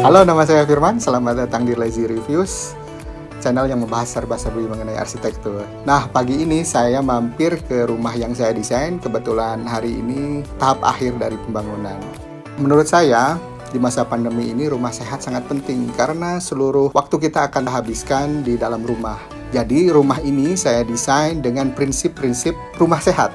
Halo, nama saya Firman. Selamat datang di Lazy Reviews, channel yang membahas serba-serbi mengenai arsitektur. Nah, pagi ini saya mampir ke rumah yang saya desain. Kebetulan hari ini tahap akhir dari pembangunan. Menurut saya, di masa pandemi ini rumah sehat sangat penting karena seluruh waktu kita akan habiskan di dalam rumah. Jadi, rumah ini saya desain dengan prinsip-prinsip rumah sehat.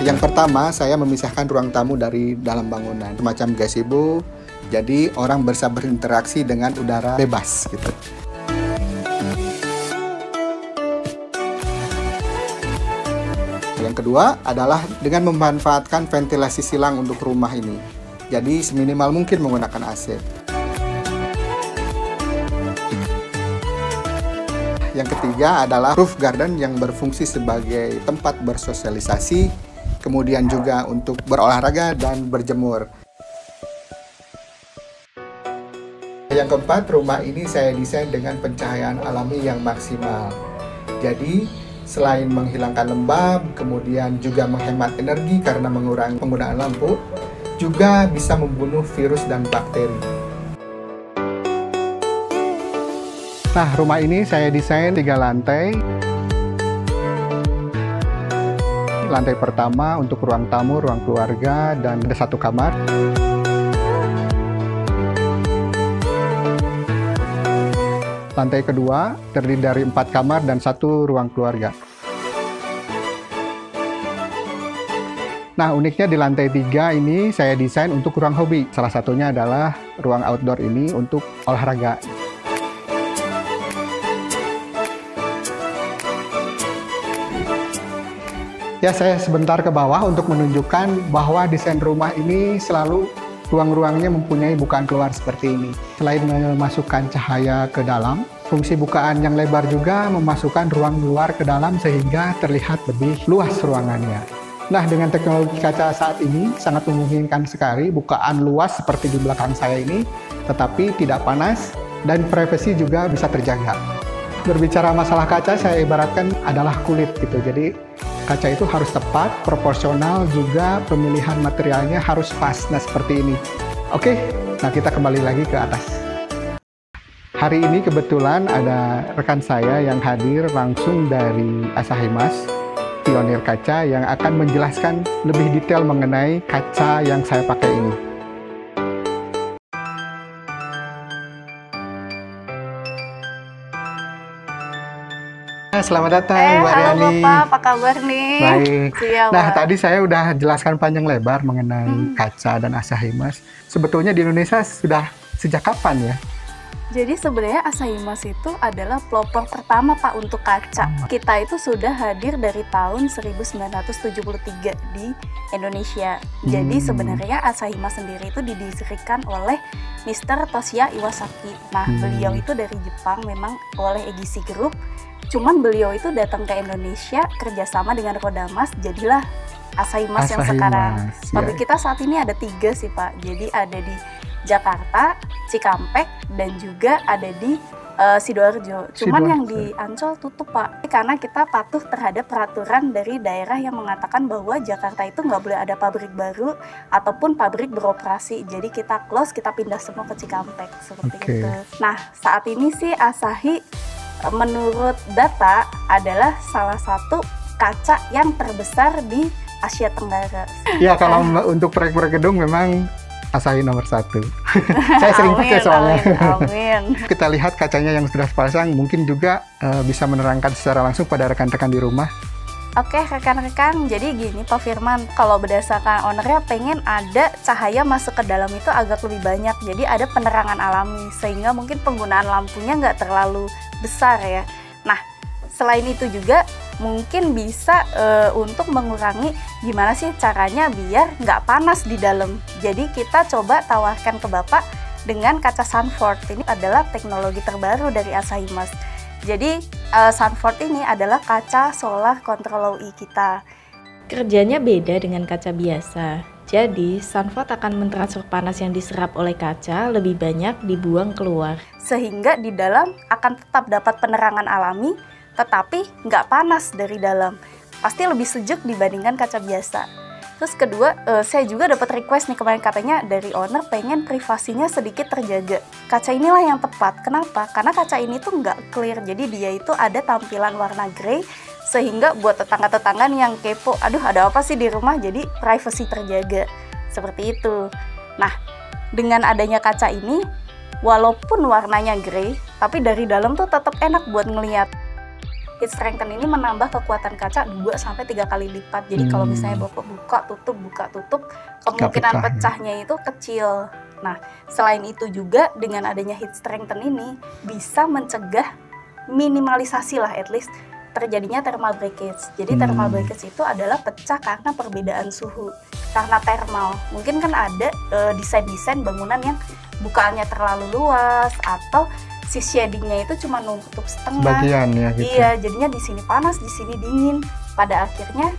Yang pertama, saya memisahkan ruang tamu dari dalam bangunan, semacam gazebo. Jadi orang bisa berinteraksi dengan udara bebas gitu. Yang kedua adalah dengan memanfaatkan ventilasi silang untuk rumah ini. Jadi seminimal mungkin menggunakan AC. Yang ketiga adalah roof garden yang berfungsi sebagai tempat bersosialisasi, kemudian juga untuk berolahraga dan berjemur. Yang keempat, rumah ini saya desain dengan pencahayaan alami yang maksimal. Jadi, selain menghilangkan lembab, kemudian juga menghemat energi karena mengurangi penggunaan lampu, juga bisa membunuh virus dan bakteri. Nah, rumah ini saya desain 3 lantai. Lantai pertama untuk ruang tamu, ruang keluarga, dan ada 1 kamar. Lantai kedua terdiri dari 4 kamar dan 1 ruang keluarga. Nah, uniknya di lantai 3 ini saya desain untuk ruang hobi. Salah satunya adalah ruang outdoor ini untuk olahraga. Ya, saya sebentar ke bawah untuk menunjukkan bahwa desain rumah ini selalu ruang-ruangnya mempunyai bukaan keluar seperti ini. Selain memasukkan cahaya ke dalam, fungsi bukaan yang lebar juga memasukkan ruang luar ke dalam sehingga terlihat lebih luas ruangannya. Nah, dengan teknologi kaca saat ini sangat memungkinkan sekali bukaan luas seperti di belakang saya ini, tetapi tidak panas dan privasi juga bisa terjaga. Berbicara masalah kaca, saya ibaratkan adalah kulit gitu. Jadi kaca itu harus tepat, proporsional, juga pemilihan materialnya harus pas. Nah, seperti ini. Oke, nah kita kembali lagi ke atas. Hari ini kebetulan ada rekan saya yang hadir langsung dari Asahi Mas, pionir kaca, yang akan menjelaskan lebih detail mengenai kaca yang saya pakai ini. Selamat datang, Mbak Halo Riani. Bapak, apa kabar nih? Baik. Iya, Nah, Pak. tadi saya udah jelaskan panjang lebar mengenai kaca dan Asahi Mas. Sebetulnya di Indonesia sudah sejak kapan ya? Jadi sebenarnya Asahi Mas itu adalah pelopor pertama Pak untuk kaca. Kita itu sudah hadir dari tahun 1973 di Indonesia. Jadi sebenarnya Asahi Mas sendiri itu didirikan oleh Mr. Toshiya Iwasaki. Nah, beliau itu dari Jepang, memang oleh Egisi Group. Cuman beliau itu datang ke Indonesia kerjasama dengan Kodamas, jadilah Asahi Mas yang Asahi sekarang. Mas, Pabrik ya. kita saat ini ada 3 sih Pak. Jadi ada di Jakarta, Cikampek, dan juga ada di Sidoarjo. Cuman yang di Ancol tutup Pak, karena kita patuh terhadap peraturan dari daerah yang mengatakan bahwa Jakarta itu nggak boleh ada pabrik baru ataupun pabrik beroperasi. Jadi kita close, kita pindah semua ke Cikampek seperti itu. Nah, saat ini sih Asahi menurut data adalah salah satu kaca yang terbesar di Asia Tenggara. Ya, kalau untuk proyek-proyek gedung memang Asahi nomor 1. Saya sering pakai soalnya. Amin. Kita lihat kacanya yang sudah terpasang, mungkin juga bisa menerangkan secara langsung pada rekan-rekan di rumah. Oke rekan-rekan, jadi gini Pak Firman, kalau berdasarkan ownernya pengen ada cahaya masuk ke dalam itu agak lebih banyak, jadi ada penerangan alami sehingga mungkin penggunaan lampunya nggak terlalu besar ya. Nah, selain itu juga mungkin bisa untuk mengurangi gimana sih caranya biar nggak panas di dalam. Jadi kita coba tawarkan ke Bapak dengan kaca Sunford. Ini adalah teknologi terbaru dari Asahi Mas. Jadi Sunford ini adalah kaca solar control low E kita. Kerjanya beda dengan kaca biasa. Jadi, Sunford akan mentransfer panas yang diserap oleh kaca lebih banyak dibuang keluar. Sehingga di dalam akan tetap dapat penerangan alami, tetapi nggak panas dari dalam. Pasti lebih sejuk dibandingkan kaca biasa. Terus kedua, saya juga dapat request nih kemarin, katanya dari owner pengen privasinya sedikit terjaga. Kaca inilah yang tepat. Kenapa? Karena kaca ini tuh nggak clear, jadi dia itu ada tampilan warna grey, sehingga buat tetangga-tetangga nih yang kepo, aduh ada apa sih di rumah, jadi privacy terjaga. Seperti itu. Nah, dengan adanya kaca ini, walaupun warnanya grey, tapi dari dalam tuh tetap enak buat ngelihat. Heat strengthen ini menambah kekuatan kaca 2-3 kali lipat. Jadi kalau misalnya Bapak buka tutup, kemungkinan pecahnya itu kecil. Nah, selain itu juga dengan adanya heat strengthen ini bisa mencegah, minimalisasi lah at least, terjadinya thermal breakage. Jadi thermal breakage itu adalah pecah karena perbedaan suhu, karena thermal. Mungkin kan ada desain-desain bangunan yang bukaannya terlalu luas atau si shadingnya itu cuma nutup setengah. Bagian ya gitu. Iya, jadinya di sini panas, di sini dingin. Pada akhirnya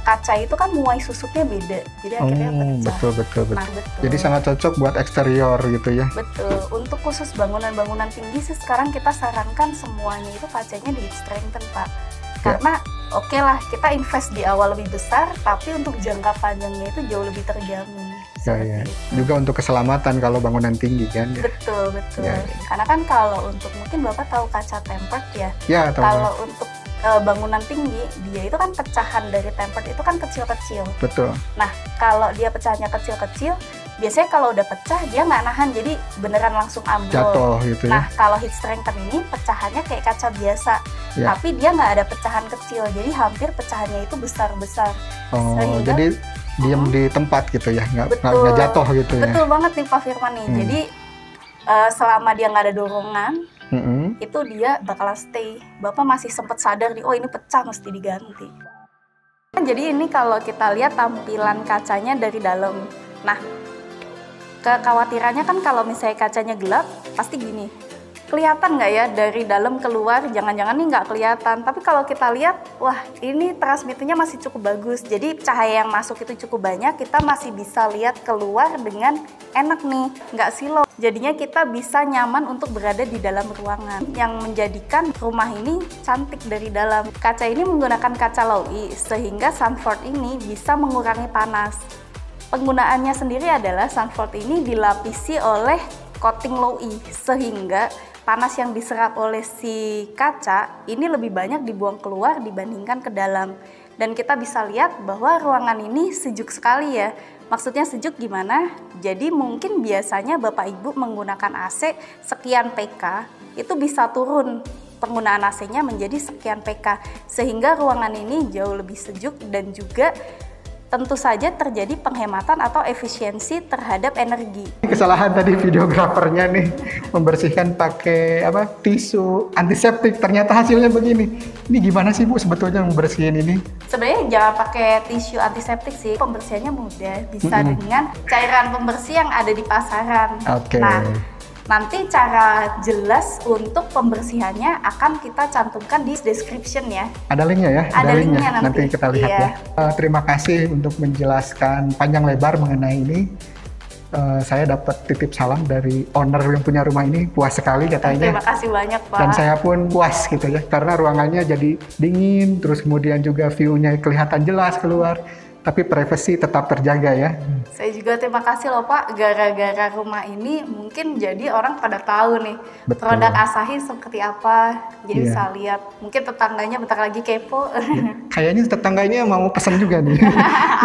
kaca itu kan muai susutnya beda, jadi akhirnya pecah. Betul. Nah, betul. Jadi sangat cocok buat eksterior gitu ya. Betul. Untuk khusus bangunan-bangunan tinggi sih sekarang kita sarankan semuanya itu kacanya di heat strengthen, Pak. Karena oke lah kita invest di awal lebih besar, tapi untuk jangka panjangnya itu jauh lebih terjamin. Ya. Juga untuk keselamatan kalau bangunan tinggi kan. Betul. Ya. Karena kan kalau untuk, mungkin Bapak tahu kaca tempered ya. Ya, tahu. Kalau untuk bangunan tinggi, dia itu kan pecahan dari tempered itu kan kecil-kecil. Betul. Nah, kalau dia pecahnya kecil-kecil, biasanya kalau udah pecah dia nggak nahan, jadi beneran langsung ambrol. Jatuh gitu ya. Nah, kalau heat strengthen ini pecahannya kayak kaca biasa, tapi dia nggak ada pecahan kecil, jadi hampir pecahannya itu besar-besar. Oh, Sehingga, jadi diam di tempat gitu ya, nggak jatuh gitu ya. Betul banget nih Pak Firman nih. Jadi selama dia nggak ada dorongan, itu dia bakalan stay. Bapak masih sempat sadar nih, oh ini pecah, mesti diganti. Jadi ini kalau kita lihat tampilan kacanya dari dalam. Nah, kekhawatirannya kan kalau misalnya kacanya gelap, pasti gini. Kelihatan nggak ya dari dalam keluar? Jangan-jangan nih nggak kelihatan. Tapi kalau kita lihat, wah ini transmitnya masih cukup bagus. Jadi cahaya yang masuk itu cukup banyak, kita masih bisa lihat keluar dengan enak nih, nggak silau. Jadinya kita bisa nyaman untuk berada di dalam ruangan, yang menjadikan rumah ini cantik dari dalam. Kaca ini menggunakan kaca Low-E, sehingga Sanford ini bisa mengurangi panas. Penggunaannya sendiri adalah Sanford ini dilapisi oleh coating Low-E, sehingga panas yang diserap oleh si kaca ini lebih banyak dibuang keluar dibandingkan ke dalam. Dan kita bisa lihat bahwa ruangan ini sejuk sekali ya. Maksudnya sejuk gimana? Jadi mungkin biasanya Bapak Ibu menggunakan AC sekian PK, itu bisa turun penggunaan AC-nya menjadi sekian PK, sehingga ruangan ini jauh lebih sejuk dan juga tentu saja terjadi penghematan atau efisiensi terhadap energi. Kesalahan tadi videografernya nih, membersihkan pakai tisu antiseptik, ternyata hasilnya begini. Ini gimana sih Bu sebetulnya membersihin ini? Sebenarnya jangan pakai tisu antiseptik sih, pembersihannya mudah, bisa dengan cairan pembersih yang ada di pasaran. Oke. Nah, nanti cara jelas untuk pembersihannya akan kita cantumkan di description ya. Ada linknya ya? Ada linknya nanti kita lihat ya. Terima kasih untuk menjelaskan panjang lebar mengenai ini. Saya dapat titip salam dari owner yang punya rumah ini, puas sekali katanya. Terima kasih banyak Pak. Dan saya pun puas gitu ya, karena ruangannya jadi dingin, terus kemudian juga view-nya kelihatan jelas keluar. Tapi privasi tetap terjaga ya. Saya juga terima kasih loh Pak, gara-gara rumah ini mungkin jadi orang pada tahu nih produk Asahi seperti apa. Jadi bisa lihat, mungkin tetangganya bentar lagi kepo. Kayaknya tetangganya mau pesan juga nih.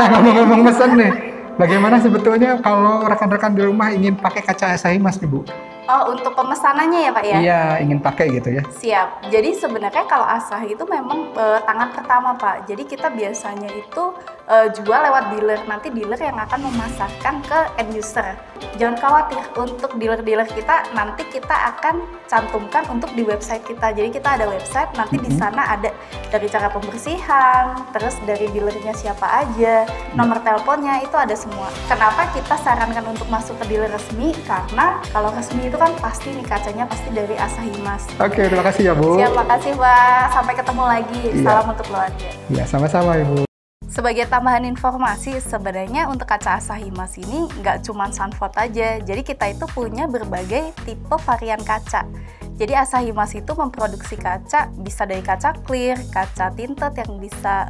Nah, ngomong-ngomong pesan nih, bagaimana sebetulnya kalau rekan-rekan di rumah ingin pakai kaca Asahi Mas Ibu? Oh, untuk pemesanannya ya Pak ya? Iya, ingin pakai gitu ya. Siap. Jadi sebenarnya kalau Asahi itu memang tangan pertama Pak. Jadi kita biasanya itu jual lewat dealer. Nanti dealer yang akan memasarkan ke end user. Jangan khawatir, untuk dealer-dealer kita nanti kita akan cantumkan untuk di website kita. Jadi kita ada website, nanti di sana ada dari cara pembersihan, terus dari dealernya siapa aja, nomor teleponnya itu ada semua. Kenapa kita sarankan untuk masuk ke dealer resmi? Karena kalau resmi itu kan pasti nih kacanya pasti dari Asahi Mas. Oke, terima kasih ya Bu. Siap, makasih Pak. Sampai ketemu lagi. Salam untuk keluarga. Iya, sama-sama Ibu. Sebagai tambahan informasi, sebenarnya untuk kaca Asahi Mas ini nggak cuma Sanford aja. Jadi kita itu punya berbagai tipe varian kaca. Jadi Asahi Mas itu memproduksi kaca bisa dari kaca clear, kaca tinted yang bisa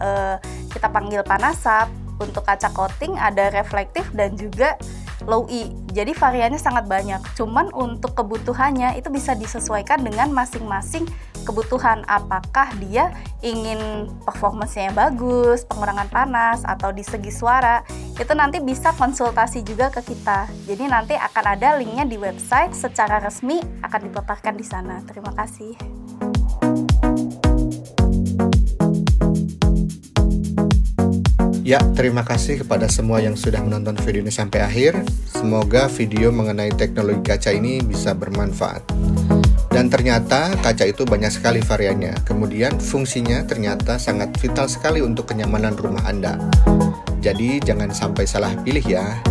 kita panggil panasap, Untuk kaca coating ada reflektif dan juga low E. Jadi variannya sangat banyak. Cuman untuk kebutuhannya itu bisa disesuaikan dengan masing-masing kebutuhan. Apakah dia ingin performance-nya bagus, pengurangan panas, atau di segi suara. Itu nanti bisa konsultasi juga ke kita. Jadi nanti akan ada linknya di website secara resmi akan dipaparkan di sana. Terima kasih. Ya, terima kasih kepada semua yang sudah menonton video ini sampai akhir. Semoga video mengenai teknologi kaca ini bisa bermanfaat. Dan ternyata kaca itu banyak sekali variannya. Kemudian fungsinya ternyata sangat vital sekali untuk kenyamanan rumah Anda. Jadi jangan sampai salah pilih ya.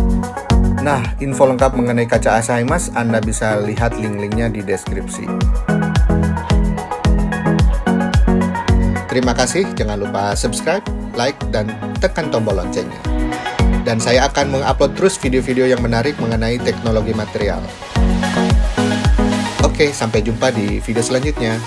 Nah, info lengkap mengenai kaca Asahi Mas Anda bisa lihat link-linknya di deskripsi. Terima kasih, jangan lupa subscribe, like, dan tekan tombol loncengnya. Dan saya akan mengupload terus video-video yang menarik mengenai teknologi material. Oke, sampai jumpa di video selanjutnya.